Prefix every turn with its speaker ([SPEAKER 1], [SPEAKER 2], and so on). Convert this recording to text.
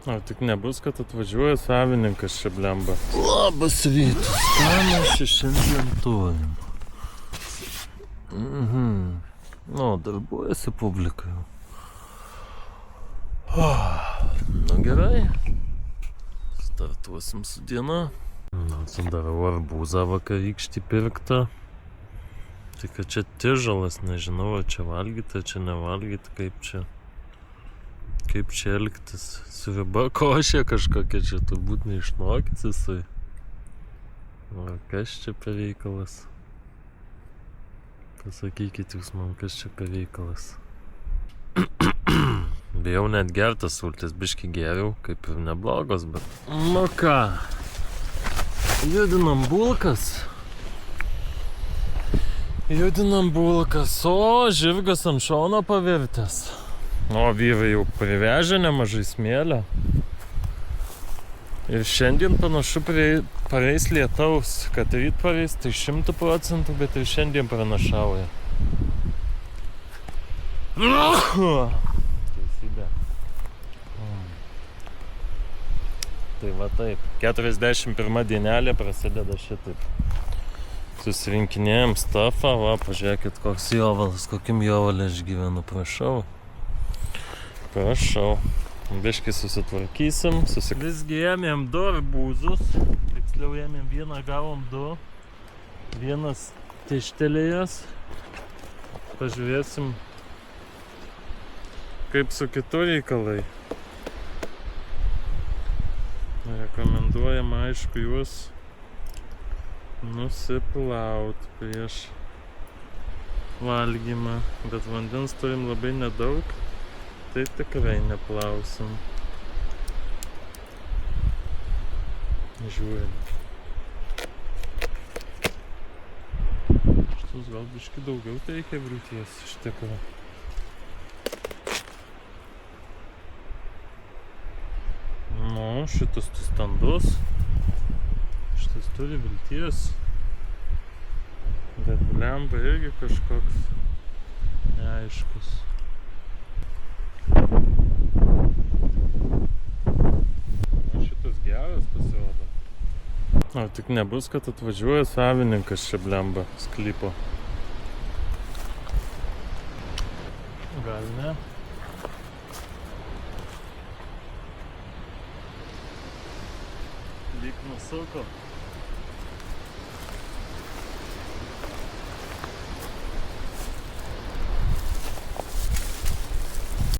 [SPEAKER 1] O tik nebus, kad atvažiuoja savininkas čia blemba. Labas rytas, ką mes čia šiandien turim? Nu, darbuojasi publika jau. Nu gerai, startuosim su diena. Nu, darau arbūzą vakarykštį pirktą. Tik kad čia tižalas, nežinau, ar čia valgyti, ar čia nevalgyti, kaip čia elgtis. Sriuba košė kažkokia, čia turbūt neišnokis jisai. O kas čia per reikalas? Pasakykit jūs man, kas čia per reikalas. Bijau net gertas sultis, biškį geriau, kaip ir neblogos, bet... Nu ką, judinam bulkas. O žirgas ant šono pavirtęs. O vyrai jau privežė nemažai smėlio. Ir šiandien panašu pareis lietaus, kad ryt pareis tai 100%, bet ir šiandien pranašauja. Teisybė. Tai va taip, 41 dienelė prasideda šitaip. Susirinkinėjom stafą, va, pažiūrėkit, koks jovalas, kokiam jovalė aš gyvenu, prašau. Biškai susitvarkysim, Visgi ėmėm 2 arbūzus, tiksliau ėmėm vieną, gavom 2. Vienas tištelėjęs. Pažiūrėsim, kaip su kitu reikalai. Rekomenduojam, aišku, juos nusiplaut prieš valgymą, bet vandens turim labai nedaug, tai tikrai neplausim. Žiūrim. Šitus gal biškį daugiau reikia grūties iš tikro. Nu, šitas tu standus. Šitas turi vilties. Bet blemba irgi kažkoks neaiškus. Šitas geras pasirodo. O tik nebus, kad atvažiuoja savininkas čia blemba sklypo. Gal ne? Lyg nusuko.